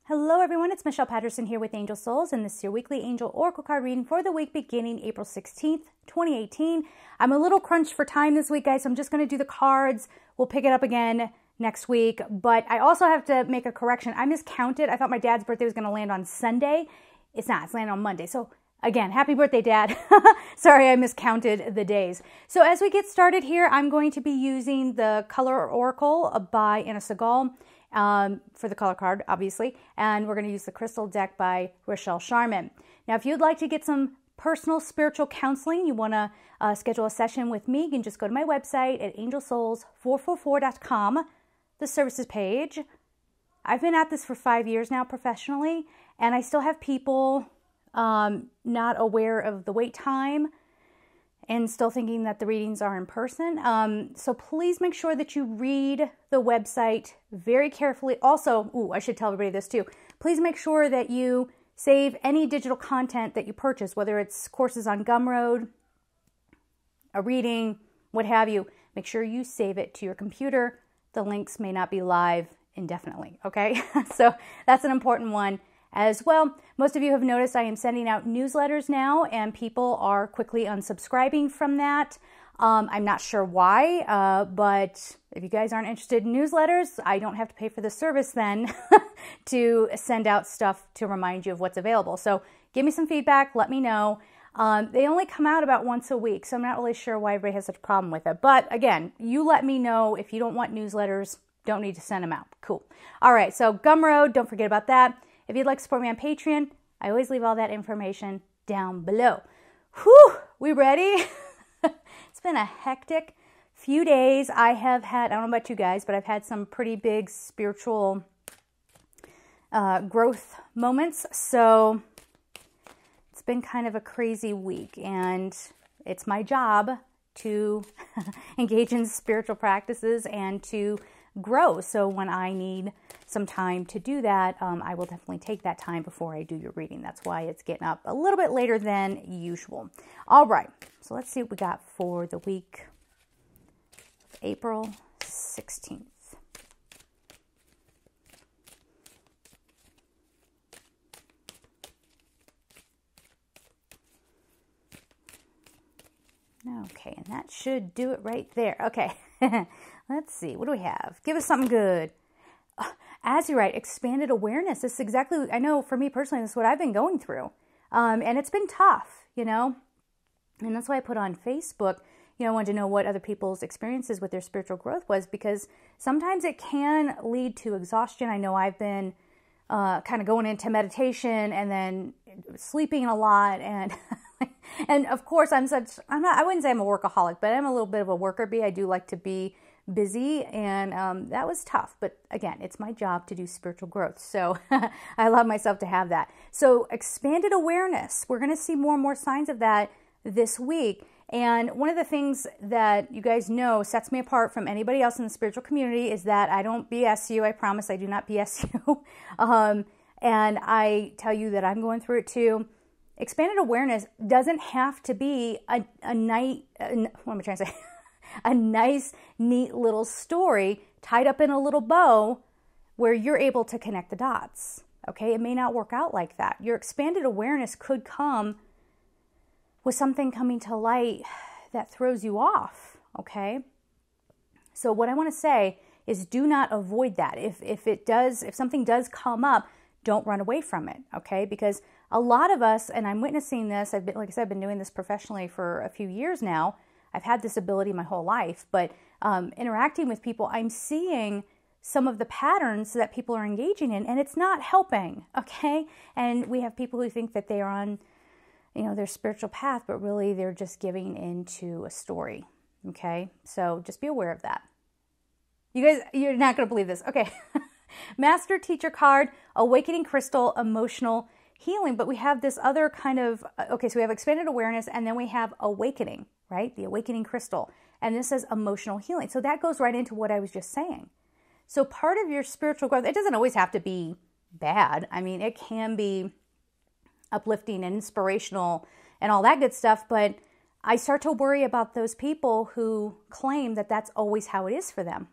Hello everyone, it's Michelle Patterson here with Angel Souls, and this is your weekly Angel Oracle card reading for the week beginning April 16th, 2018. I'm a little crunched for time this week, guys, so I'm just going to do the cards. We'll pick it up again next week, but I also have to make a correction. I miscounted. I thought my dad's birthday was going to land on Sunday. It's not. It's landing on Monday. So again, happy birthday, Dad. Sorry, I miscounted the days. So as we get started here, I'm going to be using the Color Oracle by Anna Segal. For the color card, obviously, and we're going to use the crystal deck by Rochelle Sharman. Now, if you'd like to get some personal spiritual counseling, you want to schedule a session with me, you can just go to my website at angelsouls444.com, the services page. I've been at this for 5 years now professionally, and I still have people not aware of the wait time and still thinking that the readings are in person. So please make sure that you read the website very carefully. Also, I should tell everybody this too. Please make sure that you save any digital content that you purchase, whether it's courses on Gumroad, a reading, what have you. Make sure you save it to your computer. The links may not be live indefinitely, okay? So that's an important one as well. Most of you have noticed I am sending out newsletters now, and people are quickly unsubscribing from that. I'm not sure why, but if you guys aren't interested in newsletters, I don't have to pay for the service then to send out stuff to remind you of what's available. So give me some feedback, let me know. They only come out about once a week, so I'm not really sure why everybody has such a problem with it. But again, you let me know if you don't want newsletters, don't need to send them out. Cool. All right, so Gumroad, don't forget about that. If you'd like to support me on Patreon, I always leave all that information down below. Whew, we ready? It's been a hectic few days. I have had, I don't know about you guys, but I've had some pretty big spiritual growth moments. So it's been kind of a crazy week, and it's my job to engage in spiritual practices and to grow. So when I need some time to do that, I will definitely take that time before I do your reading. That's why it's getting up a little bit later than usual. All right, so let's see what we got for the week of April 16th. Okay, and that should do it right there. Okay, let's see. What do we have? Give us something good. As you're right, expanded awareness. This is exactly, I know for me personally, this is what I've been going through. And it's been tough, you know. And that's why I put on Facebook, you know, I wanted to know what other people's experiences with their spiritual growth was, because sometimes it can lead to exhaustion. I know I've been kind of going into meditation and then sleeping a lot, and and of course I wouldn't say I'm a workaholic, but I'm a little bit of a worker bee. I do like to be busy, and that was tough. But again, it's my job to do spiritual growth, so I allow myself to have that. So expanded awareness, we're going to see more and more signs of that this week. And one of the things that you guys know sets me apart from anybody else in the spiritual community is that I don't BS you. I promise I do not BS you. And I tell you that I'm going through it too. Expanded awareness doesn't have to be a nice, neat little story tied up in a little bow where you're able to connect the dots. Okay, it may not work out like that. Your expanded awareness could come with something coming to light that throws you off. Okay, so what I want to say is, do not avoid that. If something does come up, don't run away from it. Okay, because a lot of us, and I'm witnessing this. Like I said, I've been doing this professionally for a few years now. I've had this ability my whole life, but interacting with people, I'm seeing some of the patterns that people are engaging in, and it's not helping, okay? And we have people who think that they are on, you know, their spiritual path, but really they're just giving into a story, okay? So just be aware of that. You guys, you're not going to believe this. Okay. Master Teacher card, Awakening Crystal, Emotional Healing. But we have this other kind of, okay, so we have expanded awareness, and then we have awakening, right? The Awakening Crystal. And this is emotional healing. So that goes right into what I was just saying. So part of your spiritual growth, it doesn't always have to be bad. I mean, it can be uplifting and inspirational and all that good stuff. But I start to worry about those people who claim that that's always how it is for them.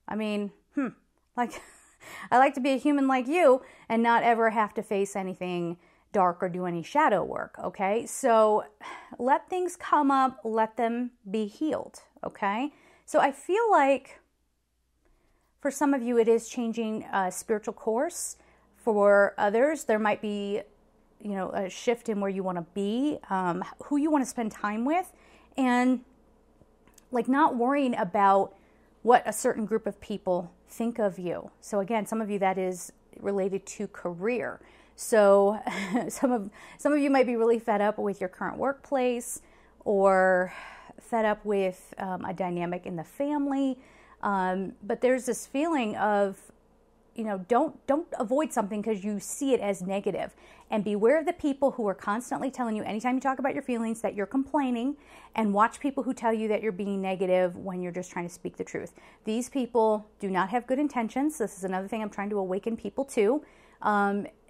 I mean, like I like to be a human like you and not ever have to face anything dark or do any shadow work, okay? So let things come up, let them be healed, okay? So I feel like for some of you, it is changing a spiritual course. For others, there might be, a shift in where you want to be, who you want to spend time with, and like not worrying about what a certain group of people think of you. So again, some of you, that is related to career. So some of you might be really fed up with your current workplace, or fed up with a dynamic in the family. But there's this feeling of, don't avoid something because you see it as negative. And beware of the people who are constantly telling you anytime you talk about your feelings that you're complaining, and watch people who tell you that you're being negative when you're just trying to speak the truth. These people do not have good intentions. This is another thing I'm trying to awaken people to.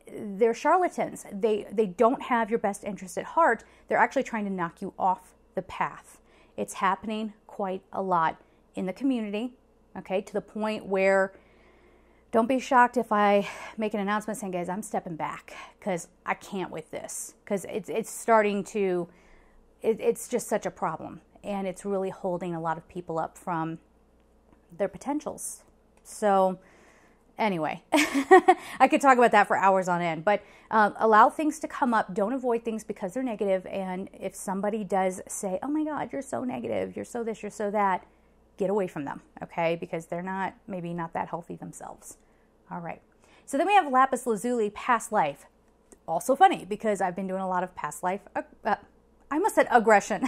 They're charlatans. They don't have your best interest at heart. They're actually trying to knock you off the path. It's happening quite a lot in the community, okay, to the point where don't be shocked if I make an announcement saying, guys, I'm stepping back because I can't with this, because it's starting to, it's just such a problem, and it's really holding a lot of people up from their potentials. So anyway, I could talk about that for hours on end, but allow things to come up. Don't avoid things because they're negative. And if somebody does say, oh my God, you're so negative, you're so this, you're so that, get away from them, okay? Because they're maybe not that healthy themselves. All right. So then we have lapis lazuli, past life. Also funny because I've been doing a lot of past life, I almost said aggression.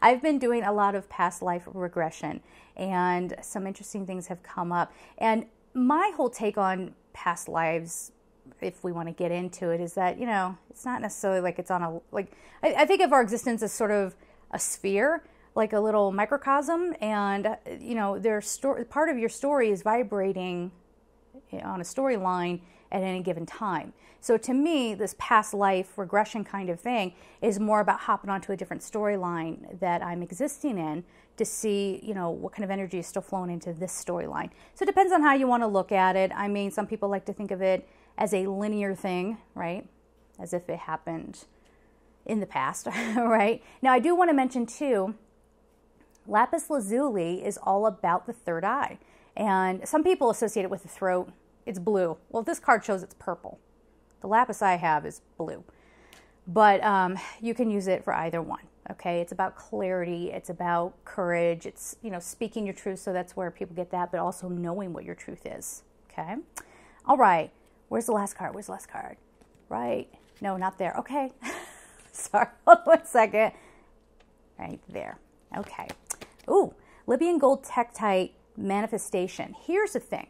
I've been doing a lot of past life regression, and some interesting things have come up. And my whole take on past lives, if we want to get into it, is that, it's not necessarily like it's on I think of our existence as sort of a sphere, like a little microcosm, and, part of your story is vibrating on a storyline at any given time. So to me, this past life regression kind of thing is more about hopping onto a different storyline that I'm existing in to see, what kind of energy is still flowing into this storyline. So it depends on how you want to look at it. I mean, some people like to think of it as a linear thing, right? As if it happened in the past, right? Now, I do want to mention too, lapis lazuli is all about the third eye. And some people associate it with the throat. It's blue. Well, this card shows it's purple. The lapis I have is blue. But you can use it for either one, okay? It's about clarity. It's about courage. It's, speaking your truth, so that's where people get that, but also knowing what your truth is, okay? All right. Where's the last card? Right. No, not there. Okay. Sorry. Hold on 1 second. Right there. Okay. Ooh, Libyan gold tektite manifestation. Here's the thing.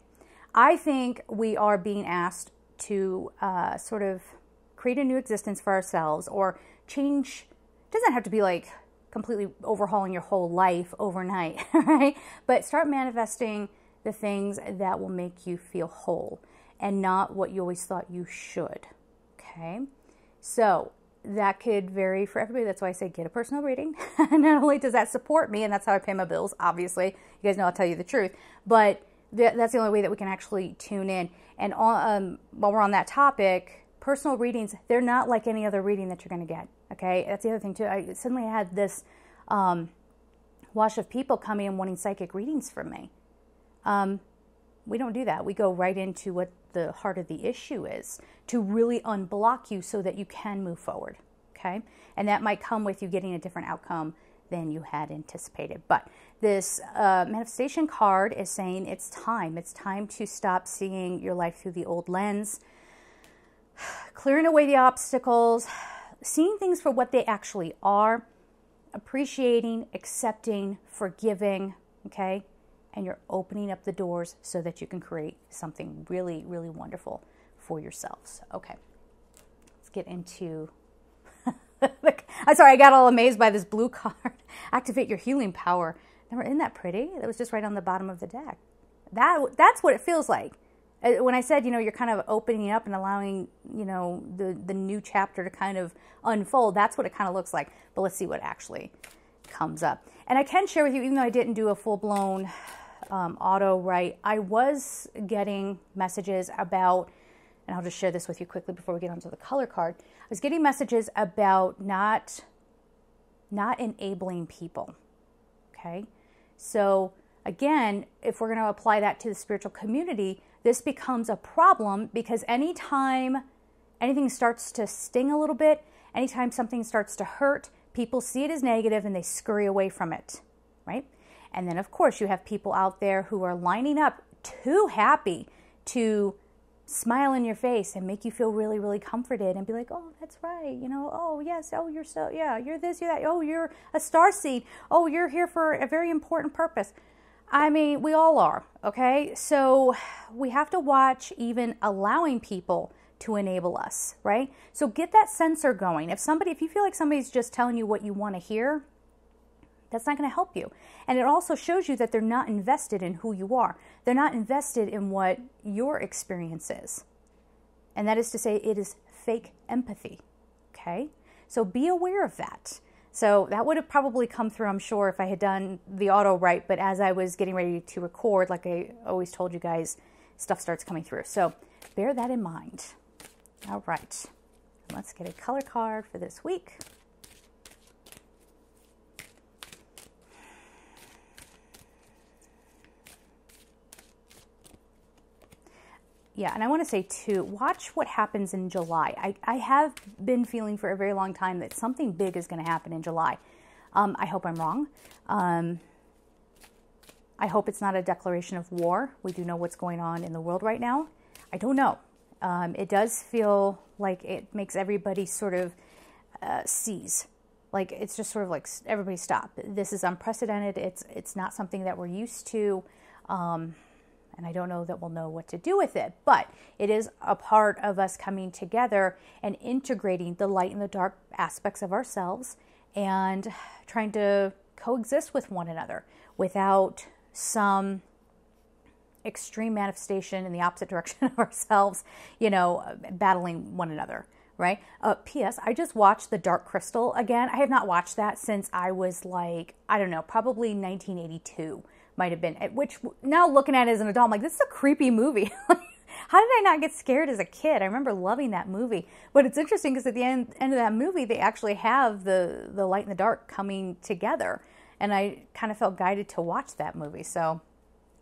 I think we are being asked to sort of create a new existence for ourselves, or change. It doesn't have to be like completely overhauling your whole life overnight, right? But start manifesting the things that will make you feel whole and not what you always thought you should, okay? So that could vary for everybody. That's why I say get a personal reading. Not only does that support me, and that's how I pay my bills, obviously. You guys know I'll tell you the truth. But that's the only way that we can actually tune in. And while we're on that topic, personal readings, they're not like any other reading that you're going to get, okay? That's the other thing, too. I suddenly had this wash of people coming and wanting psychic readings from me. We don't do that. We go right into what the heart of the issue is to really unblock you so that you can move forward, okay? And that might come with you getting a different outcome than you had anticipated. But this manifestation card is saying it's time. It's time to stop seeing your life through the old lens, clearing away the obstacles, seeing things for what they actually are, appreciating, accepting, forgiving, okay? And you're opening up the doors so that you can create something really, really wonderful for yourselves. Okay, let's get into... I'm sorry, I got all amazed by this blue card. Activate your healing power. Isn't that pretty? That was just right on the bottom of the deck. That's what it feels like. When I said, you're kind of opening up and allowing, the new chapter to kind of unfold, that's what it kind of looks like. But let's see what actually comes up. And I can share with you, even though I didn't do a full-blown auto write, I was getting messages about, and I'll just share this with you quickly before we get onto the color card. I was getting messages about not enabling people. Okay. So again, if we're going to apply that to the spiritual community, this becomes a problem because anytime anything starts to sting a little bit, anytime something starts to hurt, people see it as negative and they scurry away from it, right? And then, of course, you have people out there who are lining up too happy to smile in your face and make you feel really, really comforted and be like, oh, that's right. You know, oh, yes. Oh, you're so, yeah, you're this, you're that. Oh, you're a starseed. Oh, you're here for a very important purpose. I mean, we all are, okay? So we have to watch even allowing people to enable us, right? So get that sensor going. If you feel like somebody's just telling you what you want to hear, that's not going to help you. And it also shows you that they're not invested in who you are. They're not invested in what your experience is. And that is to say, it is fake empathy, okay? So be aware of that. So that would have probably come through, I'm sure, if I had done the auto write, but as I was getting ready to record, like I always told you guys, stuff starts coming through. So bear that in mind. All right, let's get a color card for this week. Yeah, and I want to say too, watch what happens in July. I have been feeling for a very long time that something big is going to happen in July. I hope I'm wrong. I hope it's not a declaration of war. We do know what's going on in the world right now. I don't know. It does feel like it makes everybody sort of seize. Like it's just sort of like, everybody stop. This is unprecedented. It's not something that we're used to. And I don't know that we'll know what to do with it, but it is a part of us coming together and integrating the light and the dark aspects of ourselves and trying to coexist with one another without some extreme manifestation in the opposite direction of ourselves, you know, battling one another, right? P.S. I just watched The Dark Crystal again. I have not watched that since I was like, I don't know, probably 1982. Might have been, which now looking at it as an adult, I'm like, this is a creepy movie. How did I not get scared as a kid? I remember loving that movie. But it's interesting because at the end of that movie, they actually have the light and the dark coming together. And I kind of felt guided to watch that movie. So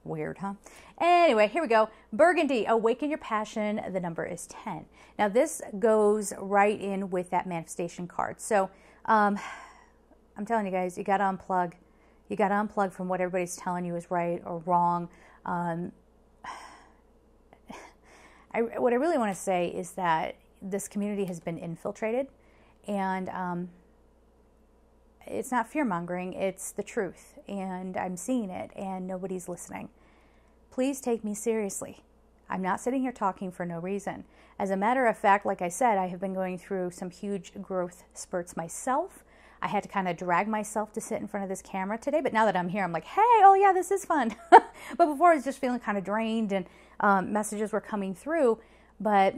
weird, huh? Anyway, here we go. Burgundy, awaken your passion. The number is 10. Now this goes right in with that manifestation card. So I'm telling you guys, you got to unplug. You got to unplug from what everybody's telling you is right or wrong. What I really want to say is that this community has been infiltrated, and it's not fear-mongering, it's the truth, and I'm seeing it, and nobody's listening. Please take me seriously. I'm not sitting here talking for no reason. As a matter of fact, like I said, I have been going through some huge growth spurts myself. I had to kind of drag myself to sit in front of this camera today, but now that I'm here, I'm like, hey, oh yeah, this is fun. But before I was just feeling kind of drained and messages were coming through, but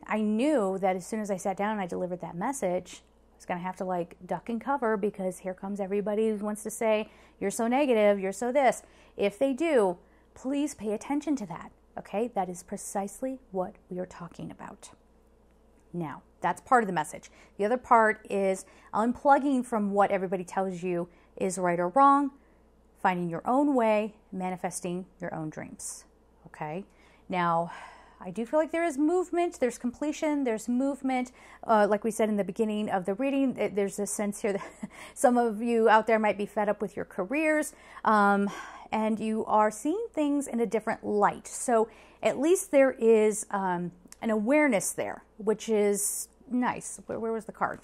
I knew that as soon as I sat down and I delivered that message, I was going to have to like duck and cover because here comes everybody who wants to say, you're so negative, you're so this. If they do, please pay attention to that, okay? That is precisely what we are talking about. Now, that's part of the message. The other part is unplugging from what everybody tells you is right or wrong, finding your own way, manifesting your own dreams. Okay? Now, I do feel like there is movement, there's completion, there's movement. Like we said in the beginning of the reading, there's a sense here that some of you out there might be fed up with your careers, and you are seeing things in a different light. So at least there is an awareness there, which is nice. Where was the card?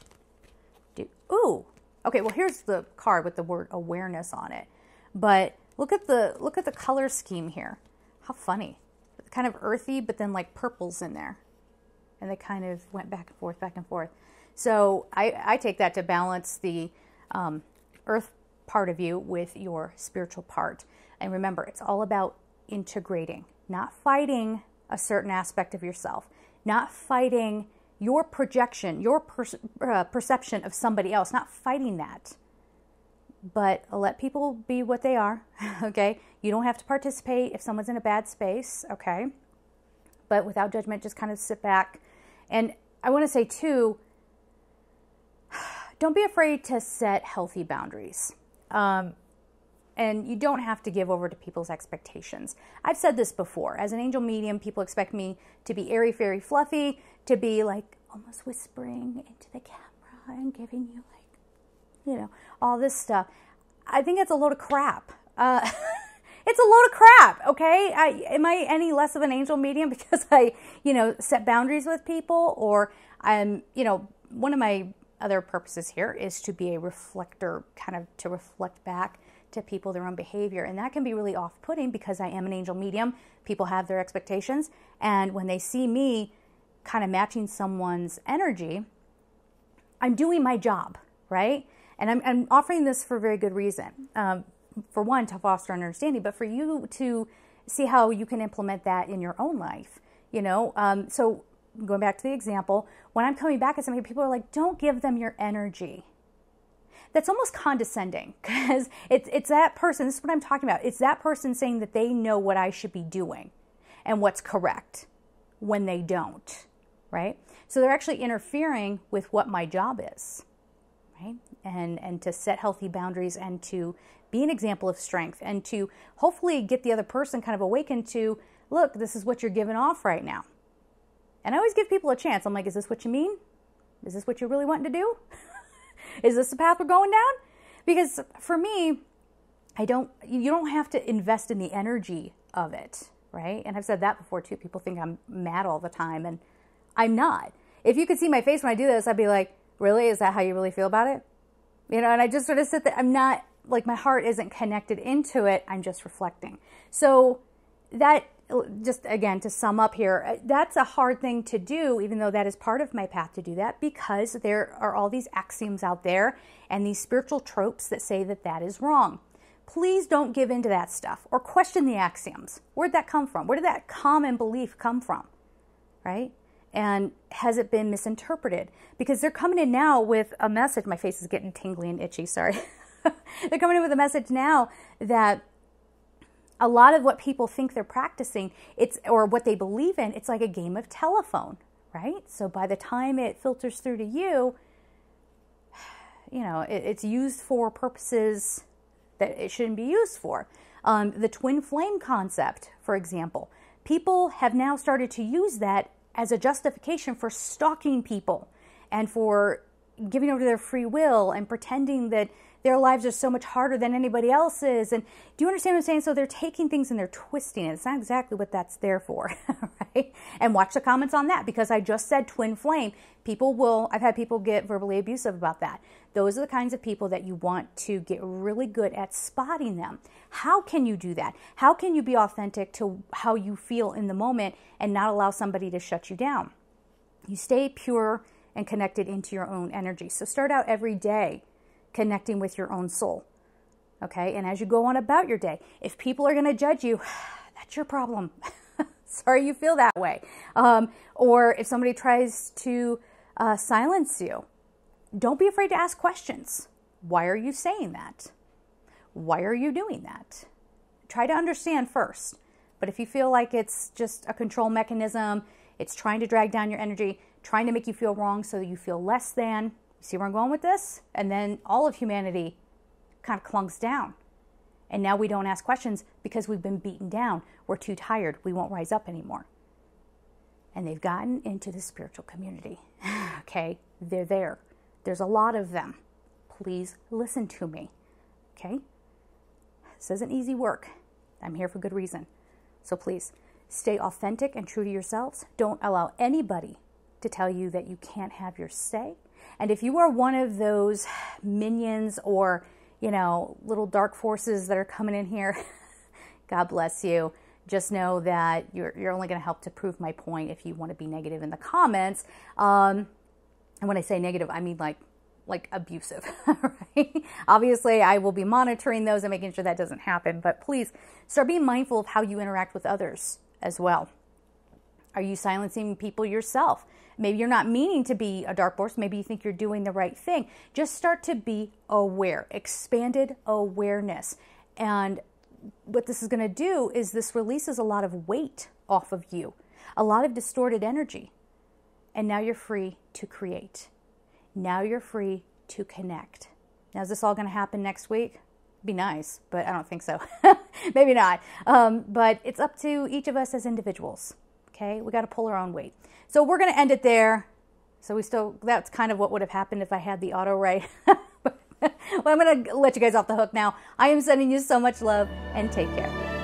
Ooh, okay. Well, here's the card with the word awareness on it. But look at the color scheme here. How funny! Kind of earthy, but then like purples in there, and they kind of went back and forth, back and forth. So I take that to balance the earth part of you with your spiritual part. And remember, it's all about integrating, not fighting a certain aspect of yourself, not fighting your projection, your perception of somebody else, not fighting that, but let people be what they are, okay? You don't have to participate if someone's in a bad space, okay? But without judgment, just kind of sit back. And I want to say too, don't be afraid to set healthy boundaries. And you don't have to give over to people's expectations. I've said this before. As an angel medium, people expect me to be airy, fairy, fluffy, to be like almost whispering into the camera and giving you like, you know, all this stuff. I think it's a load of crap. It's a load of crap, okay? Am I any less of an angel medium because I, you know, set boundaries with people? Or I'm, you know, one of my other purposes here is to be a reflector, kind of to reflect back to people their own behavior. And that can be really off-putting because I am an angel medium. People have their expectations. And when they see me kind of matching someone's energy, I'm doing my job, right? And I'm offering this for a very good reason. For one, to foster understanding, but for you to see how you can implement that in your own life, you know? So going back to the example, when I'm coming back at somebody, people are like, don't give them your energy. That's almost condescending because it's that person, this is what I'm talking about. It's that person saying that they know what I should be doing and what's correct when they don't, right? So they're actually interfering with what my job is, right? And to set healthy boundaries and to be an example of strength and to hopefully get the other person kind of awakened to, look, this is what you're giving off right now. And I always give people a chance. I'm like, is this what you mean? Is this what you're really wanting to do? Is this the path we're going down? Because for me, you don't have to invest in the energy of it, right? And I've said that before too. People think I'm mad all the time, and I'm not. If you could see my face when I do this, I'd be like, really? Is that how you really feel about it? You know, and I just sort of sit there. I'm not, like, my heart isn't connected into it. I'm just reflecting. So that, just again, to sum up here, that's a hard thing to do, even though that is part of my path to do that, because there are all these axioms out there and these spiritual tropes that say that that is wrong. Please don't give into that stuff or question the axioms. Where'd that come from? Where did that common belief come from, right? And has it been misinterpreted? Because they're coming in now with a message. My face is getting tingly and itchy, sorry. They're coming in with a message now that a lot of what people think they're practicing, or what they believe in, it's like a game of telephone, right? So by the time it filters through to you, you know, it's used for purposes that it shouldn't be used for. The twin flame concept, for example, people have now started to use that as a justification for stalking people and for giving over to their free will and pretending that their lives are so much harder than anybody else's. And do you understand what I'm saying? So they're taking things and they're twisting it. It's not exactly what that's there for, right? And watch the comments on that, because I just said twin flame. I've had people get verbally abusive about that. Those are the kinds of people that you want to get really good at spotting them. How can you do that? How can you be authentic to how you feel in the moment and not allow somebody to shut you down? You stay pure and connected into your own energy. So start out every day connecting with your own soul, okay? And as you go on about your day, if people are going to judge you, that's your problem. Sorry you feel that way. Or if somebody tries to silence you, don't be afraid to ask questions. Why are you saying that? Why are you doing that? Try to understand first. But if you feel like it's just a control mechanism, it's trying to drag down your energy, trying to make you feel wrong so that you feel less than. See where I'm going with this? And then all of humanity kind of clunks down. And now we don't ask questions because we've been beaten down. We're too tired. We won't rise up anymore. And they've gotten into the spiritual community. Okay? They're there. There's a lot of them. Please listen to me. Okay? This isn't easy work. I'm here for good reason. So please, stay authentic and true to yourselves. Don't allow anybody to tell you that you can't have your say. And if you are one of those minions or, you know, little dark forces that are coming in here, God bless you. Just know that you're only going to help to prove my point if you want to be negative in the comments. And when I say negative, I mean like abusive, right? Obviously, I will be monitoring those and making sure that doesn't happen. But please start being mindful of how you interact with others as well. Are you silencing people yourself? Maybe you're not meaning to be a dark force. Maybe you think you're doing the right thing. Just start to be aware, expanded awareness, and what this is going to do is this releases a lot of weight off of you, a lot of distorted energy. And now you're free to create. Now you're free to connect. Now, is this all going to happen next week? Be nice, but I don't think so. Maybe not. But it's up to each of us as individuals. Okay, we got to pull our own weight. So we're going to end it there. So that's kind of what would have happened if I had the auto right. Well, I'm going to let you guys off the hook now. I am sending you so much love and take care.